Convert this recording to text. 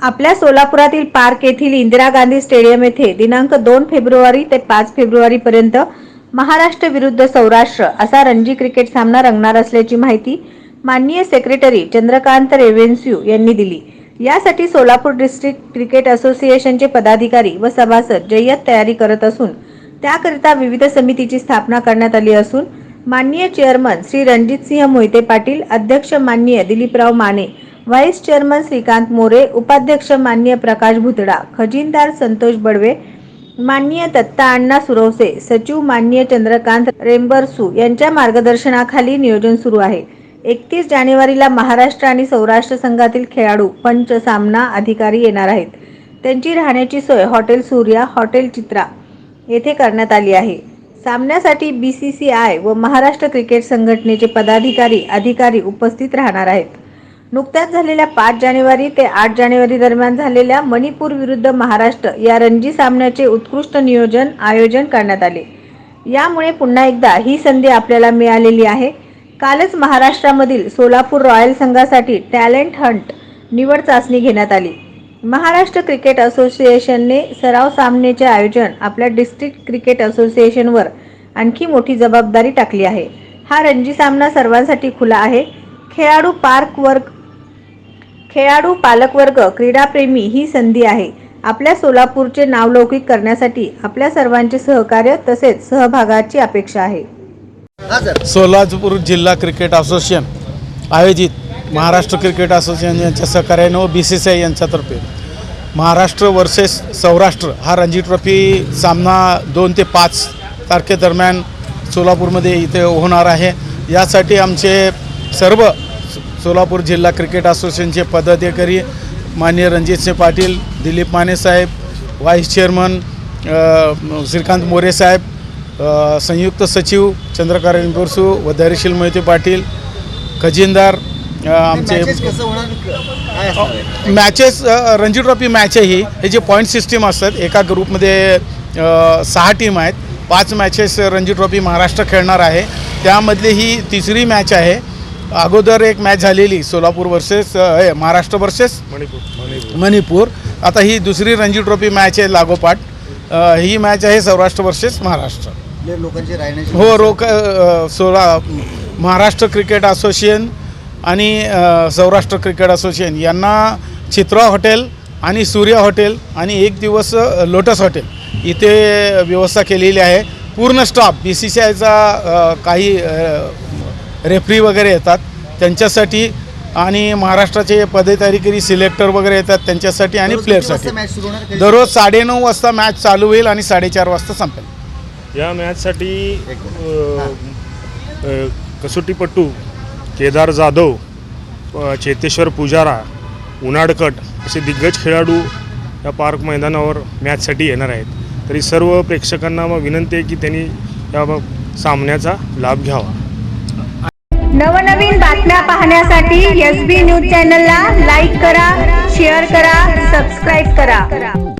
आपल्या सोलापुरातील पार्क येथील इंदिरा गांधी स्टेडियम येथे दिनांक 2 फेब्रुवारी ते 5 फेब्रुवारी पर्यंत महाराष्ट्र विरुद्ध सौराष्ट्र असा रणजी क्रिकेट सामना रंगणार असल्याची माहिती माननीय सेक्रेटरी चंद्रकांत रेव्हेन्स्यू यांनी दिली। यासाठी सोलापूर डिस्ट्रिक्ट क्रिकेट असोसिएशनचे पदाधिकारी व सभासद जय्यत तयारी करत असून त्याकरिता विविध समितीची स्थापना करण्यात आली असून माननीय चेअरमन श्री रणजितसिंह मोहिते पाटील, अध्यक्ष माननीय दिलीपराव माने, व्हाइस चेअरमन श्रीकांत मोरे, उपाध्यक्ष माननीय प्रकाश भुतडा, खजिनदार संतोष बडवे, माननीय दत्ता अण्णा सुरवसे, सचिव माननीय चंद्रकांत रेंबरसू यांच्या मार्गदर्शनाखाली नियोजन सुरू आहे। 31 जानेवारीला महाराष्ट्र आणि सौराष्ट्र संघातील खेळाडू, पंच, सामना अधिकारी येणार आहेत। त्यांची राहण्याची सोय हॉटेल सूर्या, हॉटेल चित्रा येथे करण्यात आली आहे। सामन्यासाठी BCCI व महाराष्ट्र क्रिकेट संघटनेचे पदाधिकारी, अधिकारी उपस्थित राहणार आहेत। नुकत्याच झालेल्या 5 जानेवारी ते 8 जानेवारी दरम्यान झालेल्या मणिपूर विरुद्ध महाराष्ट्र या रणजी सामन्याचे उत्कृष्ट आयोजन करण्यात आले। यामुळे पुन्हा एकदा ही संधी आपल्याला मिळालेली आहे। कालच महाराष्ट्रामधील सोलापूर रॉयल संघासाठी टॅलेंट हंट निवड चाचणी घेण्यात आली। महाराष्ट्र क्रिकेट असोसिएशनने सराव सामन्याचे आयोजन आपल्या डिस्ट्रिक्ट क्रिकेट असोसिएशनवर आणखी मोठी जबाबदारी टाकली आहे। हा रणजी सामना सर्वांसाठी खुला आहे। खेळाडू, पालकवर्ग, क्रीडाप्रेमी ही संधी आहे। आपल्या सोलापूरचे नावलौकिक करण्यासाठी आपल्या सर्वांचे सहकार्य तसेच सहभागाची अपेक्षा आहे। सोलापूर जिल्हा क्रिकेट असोसिएशन आयोजित महाराष्ट्र क्रिकेट असोसिएशन यांच्या सहकार्याने व BCCI यांच्यातर्फे महाराष्ट्र वर्सेस सौराष्ट्र हा रणजी ट्रॉफी सामना 2 ते 5 तारखेदरम्यान सोलापूरमध्ये इथे होणार आहे। यासाठी आमचे सर्व सोलापूर जिल्हा क्रिकेट असोसिएशनचे पदाधिकारी माननीय रणजितसिंह पाटील, दिलीप माने साहेब, व्हाइस चेअरमन श्रीकांत मोरे साहेब, संयुक्त सचिव चंद्रकांत रेंबरसू व धैर्यशील मोहिते पाटील, खजिनदार आमचे मॅचेस रणजी ट्रॉफी मॅच आहे हे जे पॉईंट सिस्टीम असतात। एका ग्रुपमध्ये 6 टीम आहेत। 5 मॅचेस रणजी ट्रॉफी महाराष्ट्र खेळणार आहे। त्यामधली ही तिसरी मॅच आहे। अगोदर एक मॅच झालेली सोलापूर वर्सेस महाराष्ट्र वर्सेस मणिपूर। आता ही दुसरी रणजी ट्रॉफी मॅच आहे लागोपाठ। ही मॅच आहे सौराष्ट्र वर्सेस महाराष्ट्र। लोकांची राहण्याची महाराष्ट्र क्रिकेट असोसिएशन आणि सौराष्ट्र क्रिकेट असोसिएशन यांना चित्रा हॉटेल आणि सूर्या हॉटेल आणि एक दिवस लोटस हॉटेल इथे व्यवस्था केलेली आहे। पूर्ण स्टाफ BCCIचा काही रेफरी वगैरे येतात त्यांच्यासाठी आणि महाराष्ट्राचे पदाधिकारी सिलेक्टर वगैरे येतात त्यांच्यासाठी आणि प्लेयरसाठी। दररोज 9:30 वाजता मॅच चालू होईल आणि 4:30 वाजता संपेल। या मॅचसाठी कसोटीपटू केदार जाधव, चेतेश्वर पुजारा, उनाडकट असे दिग्गज खेळाडू या पार्क मैदानावर मॅचसाठी येणार आहेत। तरी सर्व प्रेक्षकांना मग विनंती आहे की त्यांनी या सामन्याचा लाभ घ्यावा। नवनवीन बातम्या पाहण्यासाठी SB न्यूज चॅनलला लाईक करा, शेअर करा, सबस्क्राईब करा।